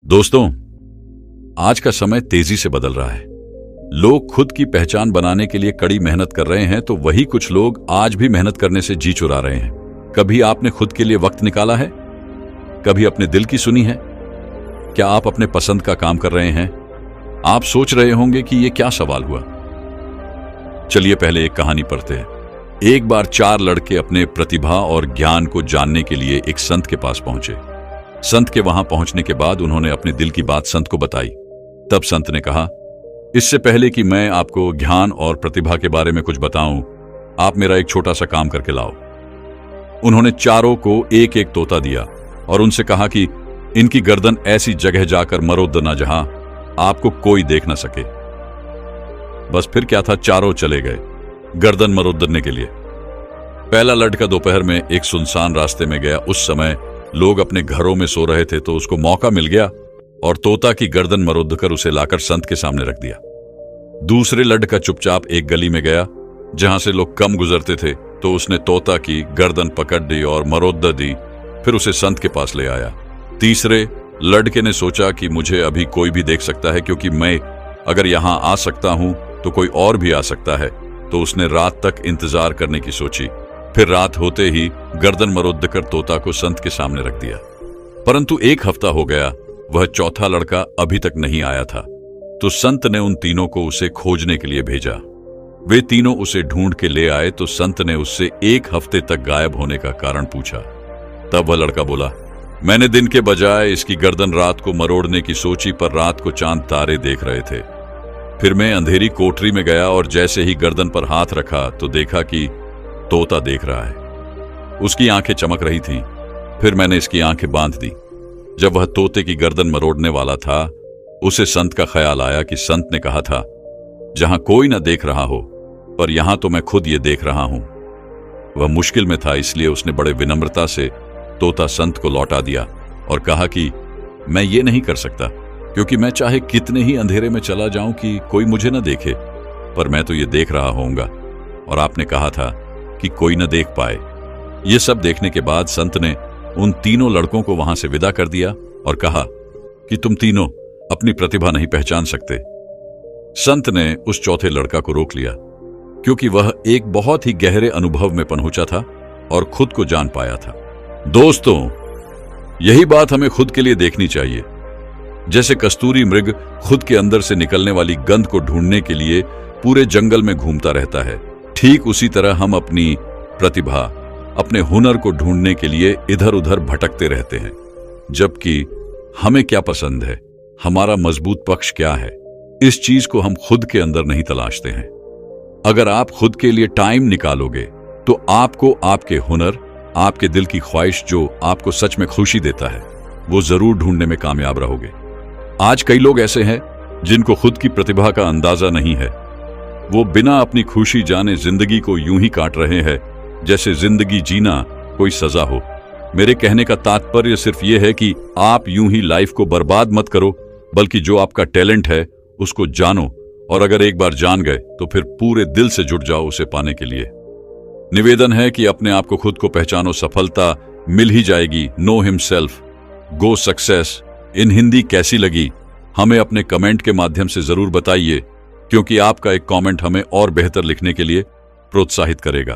दोस्तों, आज का समय तेजी से बदल रहा है। लोग खुद की पहचान बनाने के लिए कड़ी मेहनत कर रहे हैं, तो वही कुछ लोग आज भी मेहनत करने से जी चुरा रहे हैं। कभी आपने खुद के लिए वक्त निकाला है? कभी अपने दिल की सुनी है? क्या आप अपने पसंद का काम कर रहे हैं? आप सोच रहे होंगे कि यह क्या सवाल हुआ। चलिए पहले एक कहानी पढ़ते हैं। एक बार 4 लड़के अपने प्रतिभा और ज्ञान को जानने के लिए एक संत के पास पहुंचे। संत के वहां पहुंचने के बाद उन्होंने अपने दिल की बात संत को बताई। तब संत ने कहा, इससे पहले कि मैं आपको ज्ञान और प्रतिभा के बारे में कुछ बताऊं, आप मेरा एक छोटा सा काम करके लाओ। उन्होंने चारों को एक एक तोता दिया और उनसे कहा कि इनकी गर्दन ऐसी जगह जाकर मरो दना जहां आपको कोई देख ना सके। बस फिर क्या था, चारों चले गए गर्दन मरोदने के लिए। पहला लड़का दोपहर में एक सुनसान रास्ते में गया। उस समय लोग अपने घरों में सो रहे थे, तो उसको मौका मिल गया और तोता की गर्दन मरोद कर उसे लाकर संत के सामने रख दिया। दूसरे लड़का चुपचाप एक गली में गया जहां से लोग कम गुजरते थे, तो उसने तोता की गर्दन पकड़ दी और मरोद दी, फिर उसे संत के पास ले आया। तीसरे लड़के ने सोचा कि मुझे अभी कोई भी देख सकता है, क्योंकि मैं अगर यहां आ सकता हूं तो कोई और भी आ सकता है, तो उसने रात तक इंतजार करने की सोची। फिर रात होते ही गर्दन मरोद कर तोता को संत के सामने रख दिया। परंतु एक हफ्ता हो गया, वह चौथा लड़का अभी तक नहीं आया था। तो संत ने उन तीनों को उसे खोजने के लिए भेजा। वे तीनों उसे ढूंढ के ले आए, तो संत ने उससे 1 हफ्ते तक गायब होने का कारण पूछा। तब वह लड़का बोला, मैंने दिन के बजाय इसकी गर्दन रात को मरोड़ने की सोची, पर रात को चांद तारे देख रहे थे। फिर मैं अंधेरी कोठरी में गया और जैसे ही गर्दन पर हाथ रखा तो देखा कि तोता देख रहा है। उसकी आंखें चमक रही थीं। फिर मैंने इसकी आंखें बांध दी। जब वह तोते की गर्दन मरोड़ने वाला था, उसे संत का ख्याल आया कि संत ने कहा था, जहां कोई ना देख रहा हो, पर यहां तो मैं खुद ये देख रहा हूं। वह मुश्किल में था, इसलिए उसने बड़े विनम्रता से तोता संत को लौटा दिया और कहा कि मैं ये नहीं कर सकता, क्योंकि मैं चाहे कितने ही अंधेरे में चला जाऊं कि कोई मुझे न देखे, पर मैं तो ये देख रहा होऊंगा, और आपने कहा था कि कोई न देख पाए। ये सब देखने के बाद संत ने उन तीनों लड़कों को वहां से विदा कर दिया और कहा कि तुम तीनों अपनी प्रतिभा नहीं पहचान सकते। संत ने उस चौथे लड़का को रोक लिया, क्योंकि वह एक बहुत ही गहरे अनुभव में पहुंचा था और खुद को जान पाया था। दोस्तों, यही बात हमें खुद के लिए देखनी चाहिए। जैसे कस्तूरी मृग खुद के अंदर से निकलने वाली गंध को ढूंढने के लिए पूरे जंगल में घूमता रहता है, ठीक उसी तरह हम अपनी प्रतिभा, अपने हुनर को ढूंढने के लिए इधर उधर भटकते रहते हैं। जबकि हमें क्या पसंद है, हमारा मजबूत पक्ष क्या है, इस चीज को हम खुद के अंदर नहीं तलाशते हैं। अगर आप खुद के लिए टाइम निकालोगे, तो आपको आपके हुनर, आपके दिल की ख्वाहिश जो आपको सच में खुशी देता है, वो जरूर ढूंढने में कामयाब रहोगे। आज कई लोग ऐसे हैं जिनको खुद की प्रतिभा का अंदाजा नहीं है। वो बिना अपनी खुशी जाने जिंदगी को यूं ही काट रहे हैं जैसे जिंदगी जीना कोई सजा हो। मेरे कहने का तात्पर्य सिर्फ ये है कि आप यूं ही लाइफ को बर्बाद मत करो, बल्कि जो आपका टैलेंट है उसको जानो, और अगर एक बार जान गए तो फिर पूरे दिल से जुट जाओ उसे पाने के लिए। निवेदन है कि अपने आप को खुद को पहचानो, सफलता मिल ही जाएगी। नो हिमसेल्फ, गो सक्सेस। इन हिंदी कैसी लगी, हमें अपने कमेंट के माध्यम से जरूर बताइए, क्योंकि आपका एक कमेंट हमें और बेहतर लिखने के लिए प्रोत्साहित करेगा।